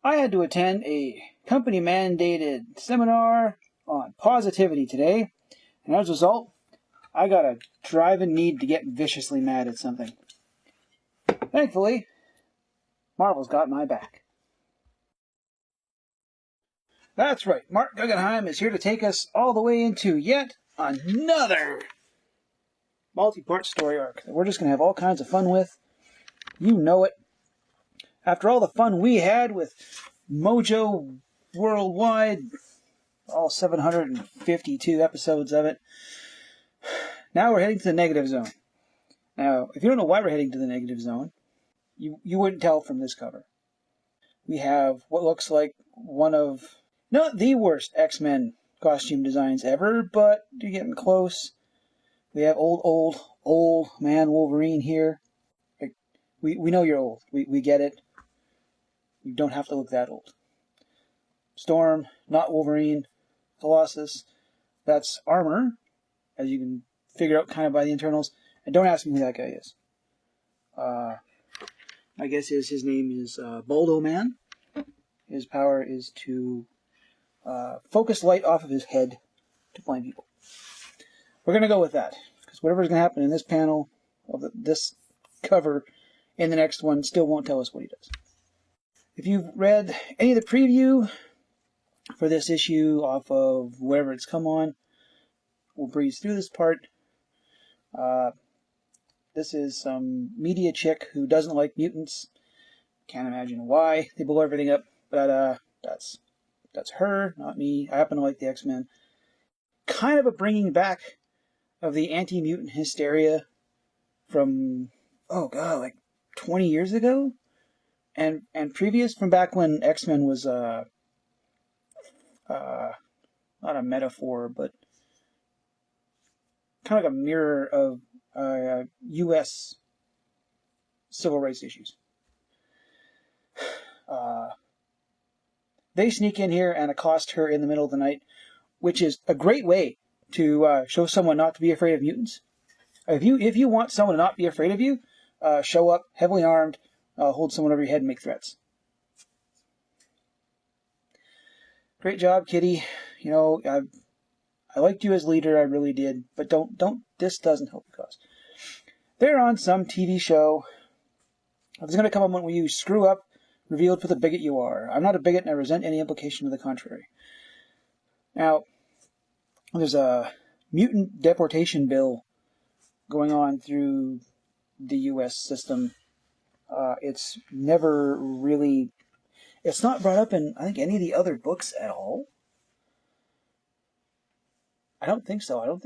I had to attend a company-mandated seminar on positivity today, and as a result, I got a driving need to get viciously mad at something. Thankfully, Marvel's got my back. That's right, Mark Guggenheim is here to take us all the way into yet another multi-part story arc that we're just going to have all kinds of fun with. You know it. After all the fun we had with Mojo Worldwide, all 752 episodes of it, now we're heading to the negative zone. Now, if you don't know why we're heading to the negative zone, you wouldn't tell from this cover. We have what looks like one of, not the worst X-Men costume designs ever, but you're getting close. We have old man Wolverine here. We know you're old. We get it. You don't have to look that old. Storm, not Wolverine. Colossus, that's Armor, as you can figure out kind of by the internals. And don't ask me who that guy is. My guess is his name is Baldo Man. His power is to focus light off of his head to blind people. We're going to go with that, because whatever's going to happen in this panel, of this cover, in the next one, still won't tell us what he does. If you've read any of the preview for this issue off of wherever it's come on, we'll breeze through this part. This is some media chick who doesn't like mutants. Can't imagine why. They blow everything up, but that's her, not me. I happen to like the X-Men. Kind of a bringing back of the anti-mutant hysteria from, oh god, like 20 years ago? And previous, from back when X-Men was, not a metaphor, but kind of like a mirror of U.S. civil rights issues. They sneak in here and accost her in the middle of the night, which is a great way to show someone not to be afraid of mutants. If you want someone to not be afraid of you, show up heavily armed, hold someone over your head and make threats. Great job, Kitty. You know, I liked you as leader, I really did. But this doesn't help your cause. They're on some TV show. There's going to come a moment when you screw up, revealed for the bigot you are. I'm not a bigot and I resent any implication to the contrary. Now, there's a mutant deportation bill going on through the U.S. system. It's never really... It's not brought up in, I think, any of the other books at all. I don't think so.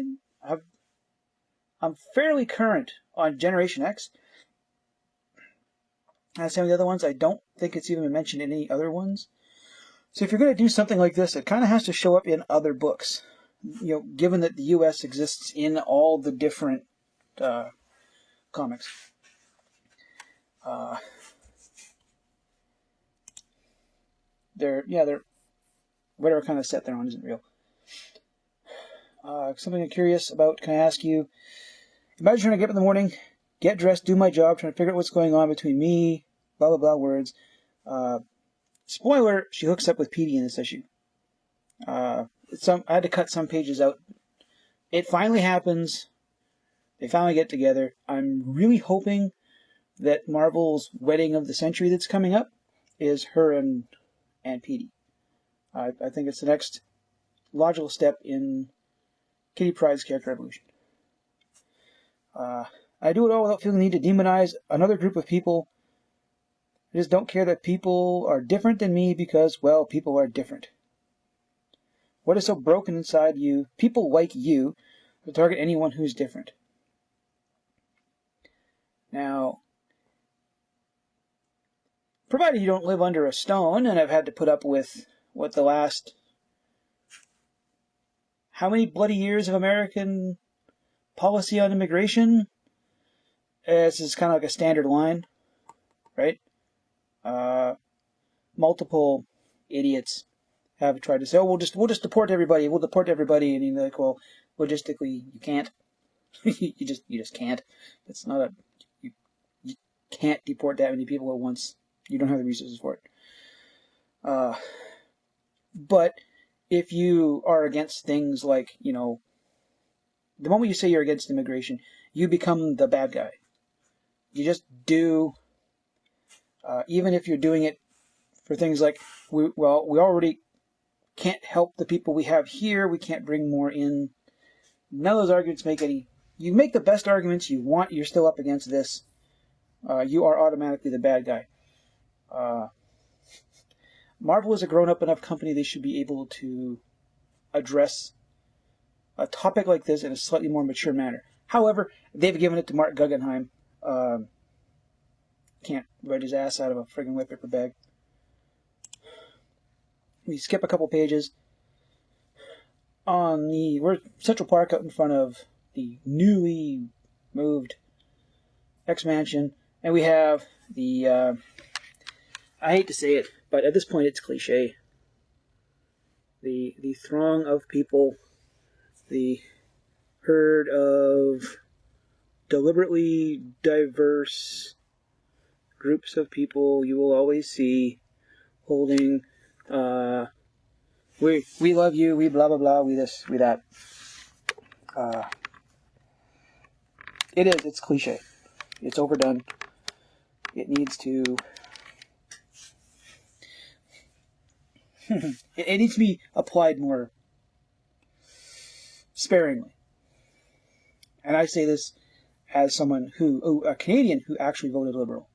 I'm fairly current on Generation X. As some of the other ones, I don't think it's even been mentioned in any other ones. So if you're going to do something like this, it kind of has to show up in other books. You know, given that the U.S. exists in all the different comics. They're whatever kind of set they're on isn't real. Something I'm curious about, can I ask you? Imagine trying to get up in the morning, get dressed, do my job, trying to figure out what's going on between me, blah, blah, blah, words. Spoiler, she hooks up with Petey in this issue. I had to cut some pages out. It finally happens. They finally get together. I'm really hoping that Marvel's wedding of the century that's coming up is her and Petey. I think it's the next logical step in Kitty Pryde's character evolution. I do it all without feeling the need to demonize another group of people. I just don't care that people are different than me because, well, people are different. What is so broken inside you, people like you, to target anyone who's different? Now, provided you don't live under a stone, and I've had to put up with, what, the last... How many bloody years of American policy on immigration? This is kind of like a standard line, right? Multiple idiots have tried to say, "Oh, we'll just deport everybody. We'll deport everybody," and you're like, "Well, logistically, you can't. you just can't. It's not a you can't deport that many people at once. You don't have the resources for it." But if you are against things like, you know, the moment you say you're against immigration, you become the bad guy. You just do, even if you're doing it for things like, we already can't help the people we have here, we can't bring more in. None of those arguments make any... You make the best arguments you want, you're still up against this. You are automatically the bad guy. Marvel is a grown-up enough company, they should be able to address a topic like this in a slightly more mature manner. However, they've given it to Mark Guggenheim. Can't write his ass out of a friggin' white paper bag. We skip a couple pages. We're Central Park out in front of the newly moved XMansion, and we have the, I hate to say it, but at this point it's cliche. The throng of people, the herd of deliberately diverse groups of people you will always see holding, we love you, we blah blah blah, we this, we that. It's cliche. It's overdone. It needs to... it needs to be applied more sparingly. And I say this as someone a Canadian who actually voted Liberal.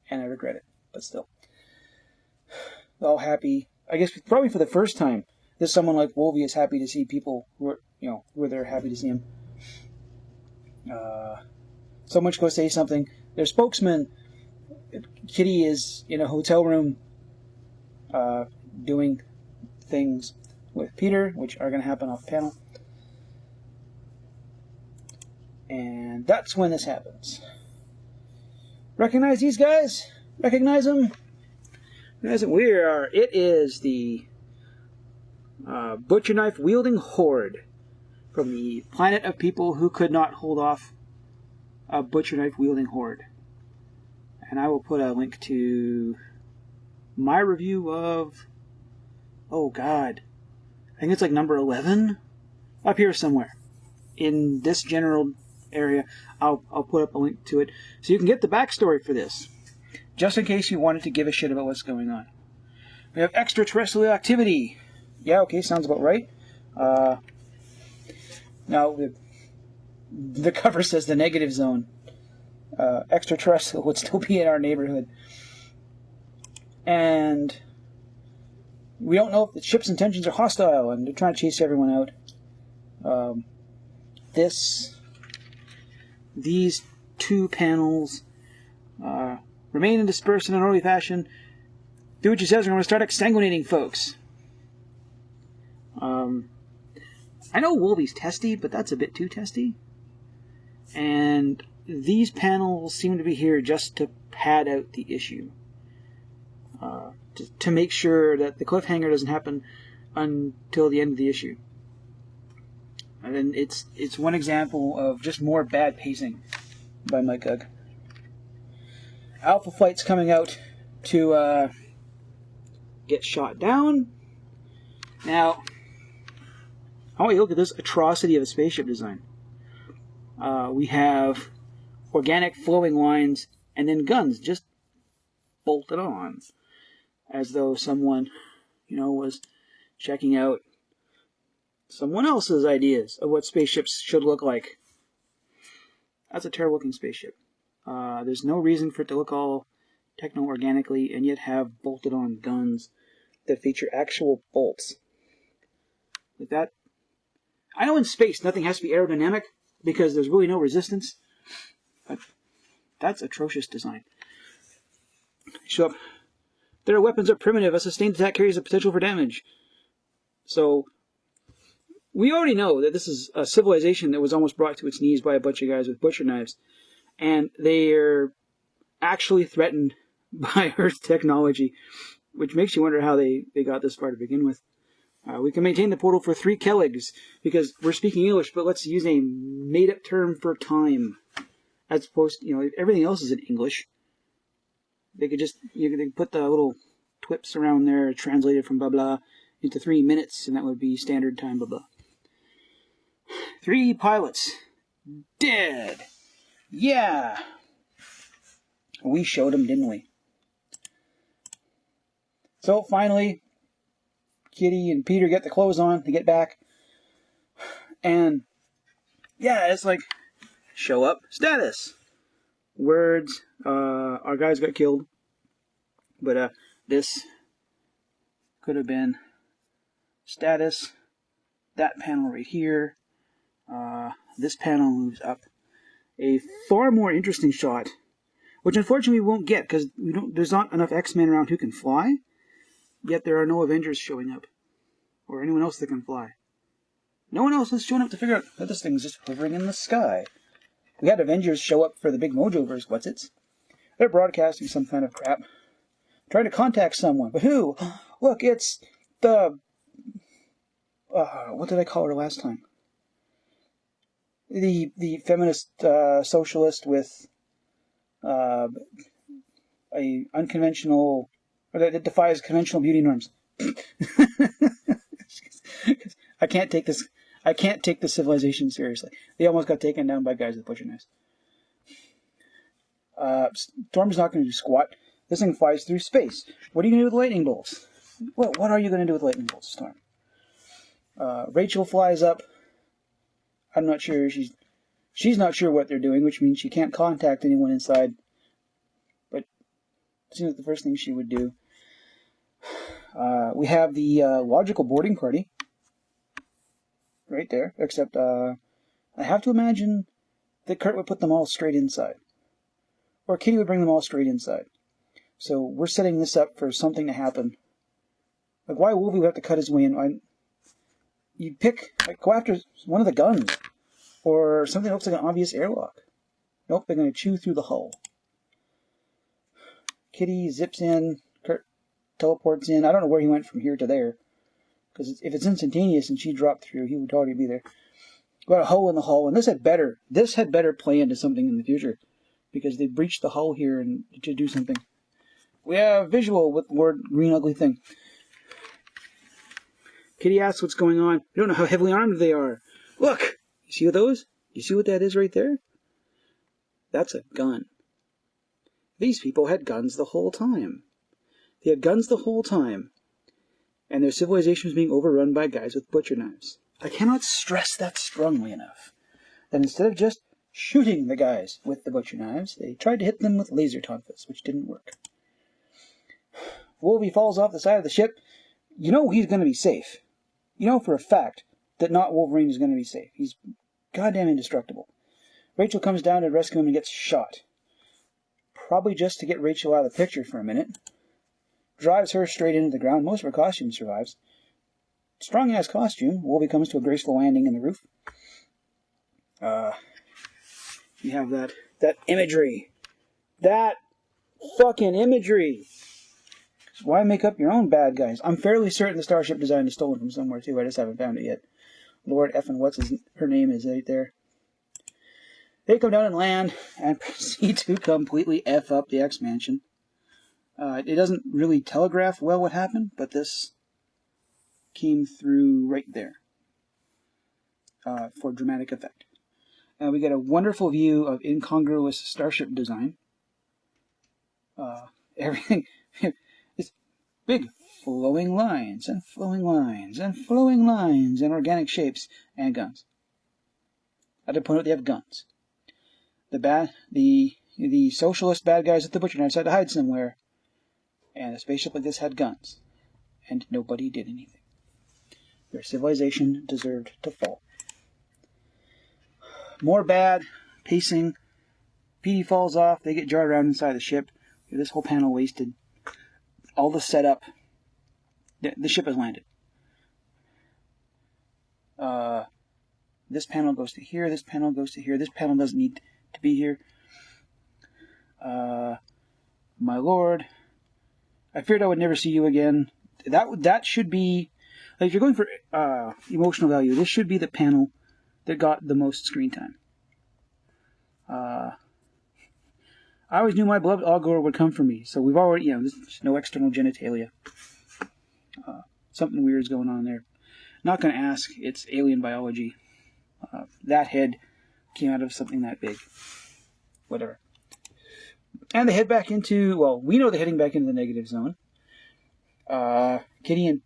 And I regret it, but still. All happy. I guess probably for the first time, this someone like Wolvie is happy to see people who are there happy to see him. Someone should go say something. Their spokesman, Kitty, is in a hotel room doing things with Peter, which are going to happen off panel. And that's when this happens. Recognize these guys? Recognize them? It is the butcher knife wielding Horde from the planet of people who could not hold off a butcher knife wielding Horde. And I will put a link to my review of, oh god, I think it's like number 11 up here somewhere in this general area. I'll put up a link to it so you can get the backstory for this, just in case you wanted to give a shit about what's going on. We have extraterrestrial activity. Yeah, okay, sounds about right. Now, the cover says the negative zone. Extraterrestrial would still be in our neighborhood. And we don't know if the ship's intentions are hostile, and they're trying to chase everyone out. These two panels remain and disperse in an orderly fashion. Do what she says, we're going to start exsanguinating folks. I know Wolvie's testy, but that's a bit too testy. And these panels seem to be here just to pad out the issue. To make sure that the cliffhanger doesn't happen until the end of the issue. And then it's one example of just more bad pacing by Mike Gugg. Alpha Flight's coming out to get shot down. Now, I want you to look at this atrocity of a spaceship design. We have organic flowing lines and then guns just bolted on, as though someone, was checking out someone else's ideas of what spaceships should look like. That's a terrible looking spaceship. There's no reason for it to look all techno-organically and yet have bolted on guns that feature actual bolts. Like that. I know in space nothing has to be aerodynamic because there's really no resistance, but that's atrocious design. Show up. Their weapons are primitive. A sustained attack carries the potential for damage. So, we already know that this is a civilization that was almost brought to its knees by a bunch of guys with butcher knives. And they're actually threatened by Earth technology, which makes you wonder how they got this far to begin with. We can maintain the portal for 3 Kellegs, because we're speaking English, but let's use a made-up term for time. As opposed to, everything else is in English. They could just, you can put the little twips around there, translated from blah blah into 3 minutes, and that would be standard time blah blah. 3 pilots dead. Yeah. We showed them, didn't we? So finally, Kitty and Peter get the clothes on to get back. And yeah, it's like, show up, status. Words, our guys got killed. But this could have been status. That panel right here. This panel moves up. A far more interesting shot, which unfortunately we won't get because there's not enough X-Men around who can fly. Yet there are no Avengers showing up, or anyone else that can fly. No one else has shown up to figure out that this thing's just hovering in the sky. We had Avengers show up for the big Mojoverse. What's it? They're broadcasting some kind of crap, trying to contact someone. But who? Look, it's the what did I call her last time? The feminist socialist with a unconventional, or that defies conventional beauty norms. I can't take this civilization seriously. They almost got taken down by guys with butcher knives. Storm's not going to do squat. This thing flies through space. What are you going to do with lightning bolts? What are you going to do with lightning bolts, Storm? Rachel flies up. I'm not sure. She's not sure what they're doing, which means she can't contact anyone inside. But it seems like the first thing she would do. We have the logical boarding party right there, except I have to imagine that Kurt would put them all straight inside. Or Kitty would bring them all straight inside. So we're setting this up for something to happen. Like, why Wolvie would have to cut his way in? You'd pick, like, go after one of the guns. Or something that looks like an obvious airlock. Nope, they're going to chew through the hull. Kitty zips in. Kurt teleports in. I don't know where he went from here to there. Because if it's instantaneous and she dropped through, he would already be there. Got a hole in the hull. And this had better play into something in the future. Because they breached the hull here and to do something. We have visual with the word green ugly thing. Kitty asks what's going on. We don't know how heavily armed they are. Look! You see those? You see what that is right there? That's a gun. These people had guns the whole time. They had guns the whole time. And their civilization was being overrun by guys with butcher knives. I cannot stress that strongly enough. That instead of just shooting the guys with the butcher knives, they tried to hit them with laser tonfas, which didn't work. Wolvie falls off the side of the ship. You know he's going to be safe. You know for a fact that not Wolverine is going to be safe. He's goddamn indestructible. Rachel comes down to rescue him and gets shot. Probably just to get Rachel out of the picture for a minute. Drives her straight into the ground. Most of her costume survives. Strong-ass costume. Wolvie comes to a graceful landing in the roof. You have that imagery. That fucking imagery. Why make up your own bad guys? I'm fairly certain the Starship Design is stolen from somewhere too. I just haven't found it yet. Lord effing her name is right there. They come down and land and proceed to completely F up the XMansion. It doesn't really telegraph well what happened, but this came through right there for dramatic effect. And we get a wonderful view of incongruous Starship Design. Everything... It's big flowing lines and flowing lines and flowing lines and organic shapes and guns. I had to point out they have guns. The socialist bad guys with the butcher knives had to hide somewhere. And a spaceship like this had guns. And nobody did anything. Their civilization deserved to fall. More bad pacing. Petey falls off. They get jarred around inside the ship. This whole panel wasted. All the setup. The ship has landed. This panel goes to here. This panel goes to here. This panel doesn't need to be here. My lord. I feared I would never see you again. That should be... Like, if you're going for emotional value, this should be the panel that got the most screen time. I always knew my beloved Algor would come for me, so we've already, there's no external genitalia. Something weird's going on there. Not going to ask, it's alien biology. That head came out of something that big. Whatever. And they head back into, well, we know they're heading back into the negative zone. Kitty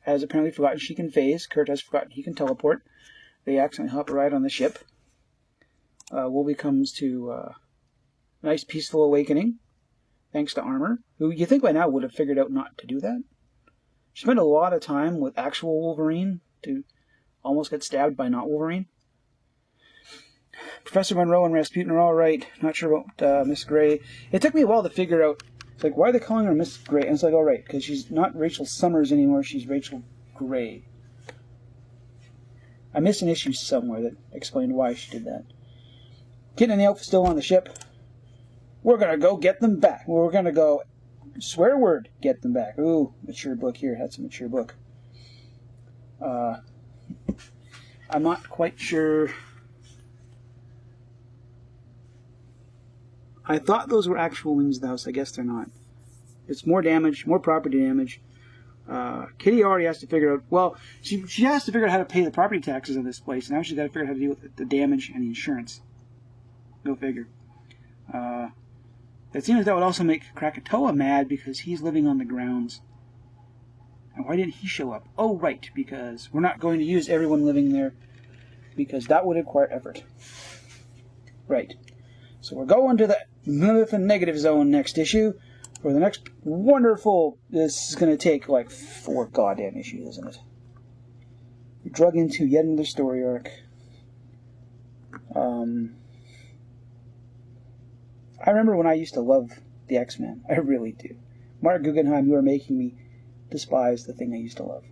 has apparently forgotten she can phase. Kurt has forgotten he can teleport. They accidentally hop a ride on the ship. Wolvie comes to a nice peaceful awakening, thanks to Armor, who you think by now would have figured out not to do that. She spent a lot of time with actual Wolverine to almost get stabbed by not Wolverine. Professor Monroe and Rasputin are all right. Not sure about Miss Gray. It took me a while to figure out, it's like, why are they calling her Miss Gray? And it's like, all right, because she's not Rachel Summers anymore. She's Rachel Gray. I missed an issue somewhere that explained why she did that. Kit and the Elf are still on the ship. We're going to go get them back. We're going to go, swear word, get them back. Ooh, mature book here. That's a mature book. I'm not quite sure. I thought those were actual wings of the house. I guess they're not. It's more damage, more property damage. Kitty already has to figure out, well, she has to figure out how to pay the property taxes on this place. Now she's got to figure out how to deal with the damage and the insurance. Go figure. It seems that would also make Krakatoa mad because he's living on the grounds. And why didn't he show up? Oh, right, because we're not going to use everyone living there because that would require effort. Right. So we're going to the negative zone next issue for the next wonderful... This is going to take like 4 goddamn issues, isn't it? We're drug into yet another story arc. I remember when I used to love the X-Men. I really do. Mark Guggenheim, you are making me despise the thing I used to love.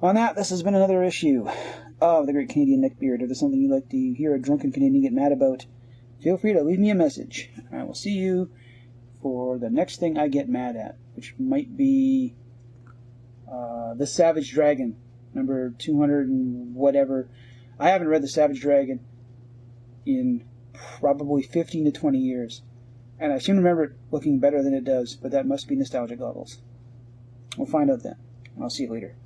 On that, this has been another issue of The Great Canadian Neckbeard. If there's something you'd like to hear a drunken Canadian get mad about, feel free to leave me a message. I will see you for the next thing I get mad at, which might be The Savage Dragon, number 200 and whatever. I haven't read The Savage Dragon in probably 15 to 20 years, and I seem to remember it looking better than it does, but that must be nostalgic levels. We'll find out then. I'll see you later.